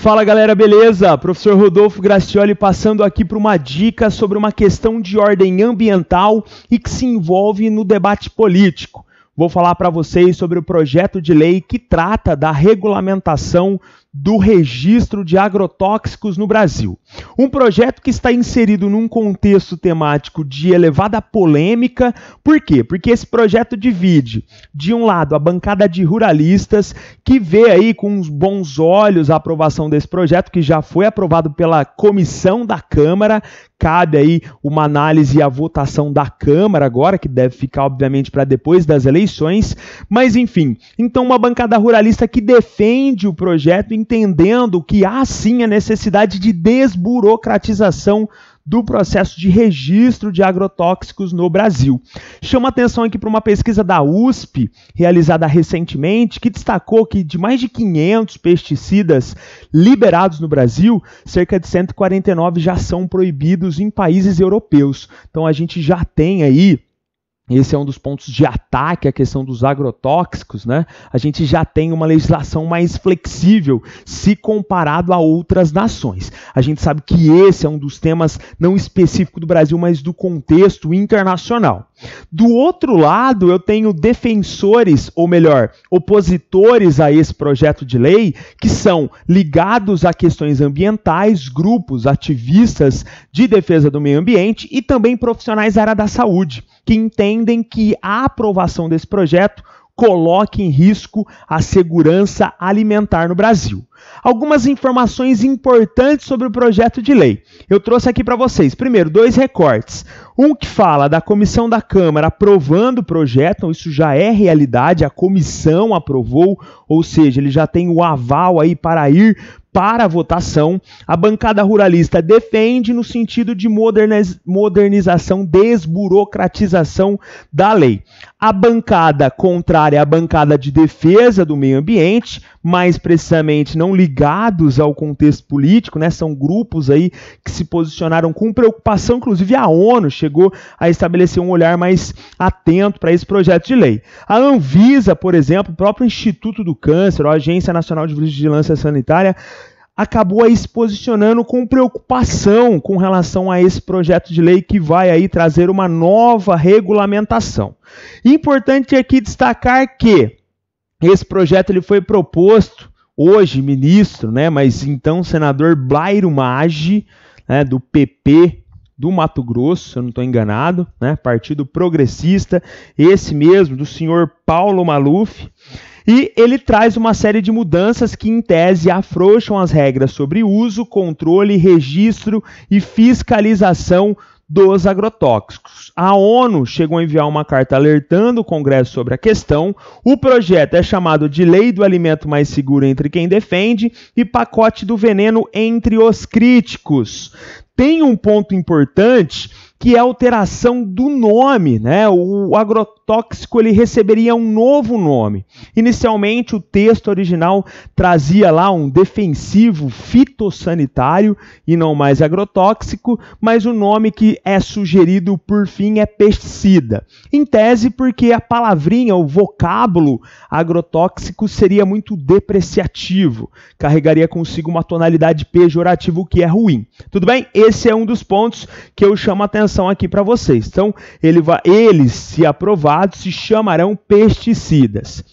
Fala galera, beleza? Professor Rodolfo Gracioli passando aqui para uma dica sobre uma questão de ordem ambiental e que se envolve no debate político. Vou falar para vocês sobre o projeto de lei que trata da regulamentação do registro de agrotóxicos no Brasil. Um projeto que está inserido num contexto temático de elevada polêmica. Por quê? Porque esse projeto divide, de um lado, a bancada de ruralistas, que vê aí com uns bons olhos a aprovação desse projeto, que já foi aprovado pela comissão da Câmara. Cabe aí uma análise e a votação da Câmara agora, que deve ficar, obviamente, para depois das eleições. Mas, enfim, então uma bancada ruralista que defende o projeto, entendendo que há sim a necessidade de desburocratização do processo de registro de agrotóxicos no Brasil. Chama atenção aqui para uma pesquisa da USP, realizada recentemente, que destacou que de mais de 500 pesticidas liberados no Brasil, cerca de 149 já são proibidos em países europeus. Então a gente já tem aí, esse é um dos pontos de ataque à questão dos agrotóxicos, né? A gente já tem uma legislação mais flexível se comparado a outras nações. A gente sabe que esse é um dos temas não específico do Brasil, mas do contexto internacional. Do outro lado, eu tenho defensores, ou melhor, opositores a esse projeto de lei, que são ligados a questões ambientais, grupos ativistas de defesa do meio ambiente e também profissionais da área da saúde, que entendem que a aprovação desse projeto coloque em risco a segurança alimentar no Brasil. Algumas informações importantes sobre o projeto de lei. Eu trouxe aqui para vocês, primeiro, 2 recortes. Um que fala da comissão da Câmara aprovando o projeto, então isso já é realidade, a comissão aprovou, ou seja, ele já tem o aval aí para ir para a votação. A bancada ruralista defende no sentido de modernização, desburocratização da lei. A bancada contrária é a bancada de defesa do meio ambiente, mais precisamente não ligados ao contexto político, né? São grupos aí que se posicionaram com preocupação, inclusive a ONU chegou a estabelecer um olhar mais atento para esse projeto de lei. A Anvisa, por exemplo, o próprio Instituto do Câncer, a Agência Nacional de Vigilância Sanitária, acabou aí se posicionando com preocupação com relação a esse projeto de lei que vai aí trazer uma nova regulamentação. Importante aqui destacar que esse projeto ele foi proposto hoje, ministro, né, mas então senador Blairo Maggi, né, do PP do Mato Grosso, se eu não estou enganado, né, Partido Progressista, esse mesmo, do senhor Paulo Maluf. E ele traz uma série de mudanças que, em tese, afrouxam as regras sobre uso, controle, registro e fiscalização dos agrotóxicos. A ONU chegou a enviar uma carta alertando o Congresso sobre a questão. O projeto é chamado de Lei do Alimento Mais Seguro entre quem defende e Pacote do Veneno entre os críticos. Tem um ponto importante que é a alteração do nome, né? O agrotóxico ele receberia um novo nome. Inicialmente, o texto original trazia lá um defensivo fitossanitário e não mais agrotóxico, mas o nome que é sugerido por fim é pesticida. Em tese, porque a palavrinha, o vocábulo agrotóxico seria muito depreciativo, carregaria consigo uma tonalidade pejorativa, o que é ruim. Tudo bem? Esse é um dos pontos que eu chamo a atenção aqui para vocês. Então, eles, se aprovados, se chamarão pesticidas.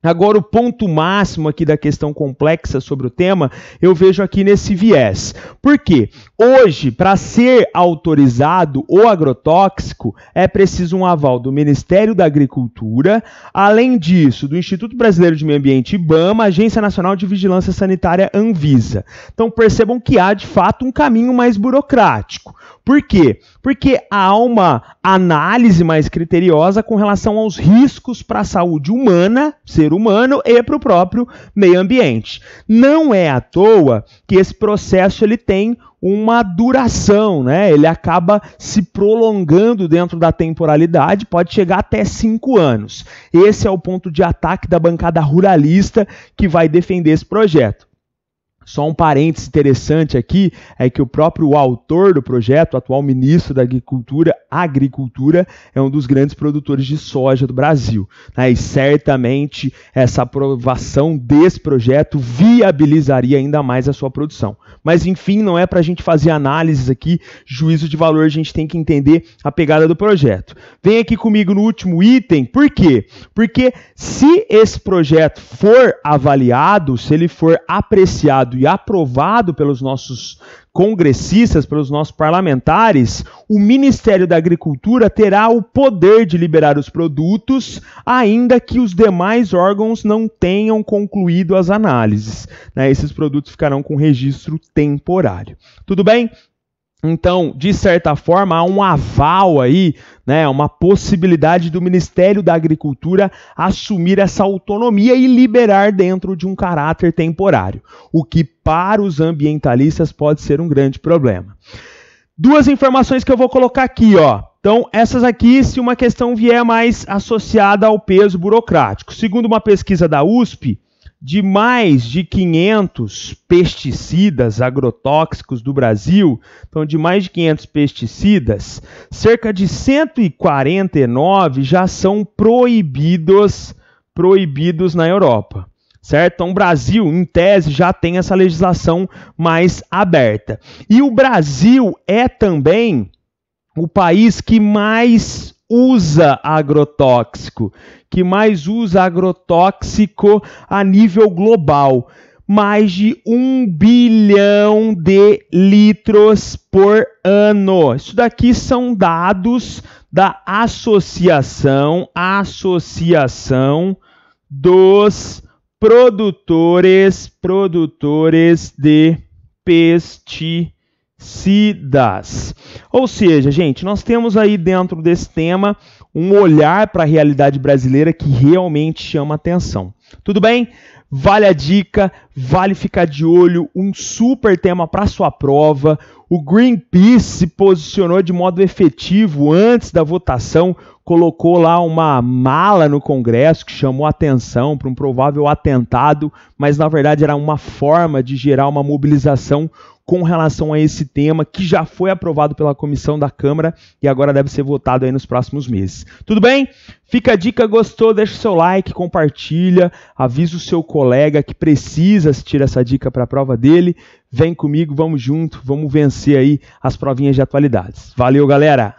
Agora, o ponto máximo aqui da questão complexa sobre o tema, eu vejo aqui nesse viés. Por quê? Hoje, para ser autorizado o agrotóxico, é preciso um aval do Ministério da Agricultura, além disso, do Instituto Brasileiro de Meio Ambiente, IBAMA, Agência Nacional de Vigilância Sanitária, Anvisa. Então, percebam que há, de fato, um caminho mais burocrático. Por quê? Porque há uma análise mais criteriosa com relação aos riscos para a saúde humana, ser humano, e para o próprio meio ambiente. Não é à toa que esse processo ele tem uma duração, né? Ele acaba se prolongando dentro da temporalidade, pode chegar até 5 anos. Esse é o ponto de ataque da bancada ruralista que vai defender esse projeto. Só um parênteses interessante aqui é que o próprio autor do projeto, o atual ministro da Agricultura, é um dos grandes produtores de soja do Brasil, né? E certamente essa aprovação desse projeto viabilizaria ainda mais a sua produção. Mas enfim, não é para a gente fazer análises aqui, juízo de valor, a gente tem que entender a pegada do projeto. Vem aqui comigo no último item, por quê? Porque se esse projeto for avaliado, se ele for apreciado e aprovado pelos nossos congressistas, pelos nossos parlamentares, o Ministério da Agricultura terá o poder de liberar os produtos, ainda que os demais órgãos não tenham concluído as análises, né? Esses produtos ficarão com registro temporário. Tudo bem? Então, de certa forma, há um aval aí, né, uma possibilidade do Ministério da Agricultura assumir essa autonomia e liberar dentro de um caráter temporário, o que para os ambientalistas pode ser um grande problema. Duas informações que eu vou colocar aqui, ó. Então, essas aqui, se uma questão vier mais associada ao peso burocrático. Segundo uma pesquisa da USP, de mais de 500 pesticidas agrotóxicos do Brasil, então de mais de 500 pesticidas, cerca de 149 já são proibidos na Europa, certo? Então o Brasil, em tese, já tem essa legislação mais aberta. E o Brasil é também o país que mais usa agrotóxico, a nível global. Mais de 1 bilhão de litros por ano. Isso daqui são dados da Associação dos Produtores de Pesticidas. Ou seja, gente, nós temos aí dentro desse tema um olhar para a realidade brasileira que realmente chama atenção. Tudo bem? Vale a dica, vale ficar de olho, um super tema para sua prova. O Greenpeace se posicionou de modo efetivo antes da votação, colocou lá uma mala no Congresso que chamou atenção para um provável atentado, mas na verdade era uma forma de gerar uma mobilização com relação a esse tema que já foi aprovado pela comissão da Câmara e agora deve ser votado aí nos próximos meses. Tudo bem? Fica a dica, gostou? Deixa o seu like, compartilha, avisa o seu colega que precisa assistir essa dica para a prova dele. Vem comigo, vamos junto, vamos vencer aí as provinhas de atualidades. Valeu, galera!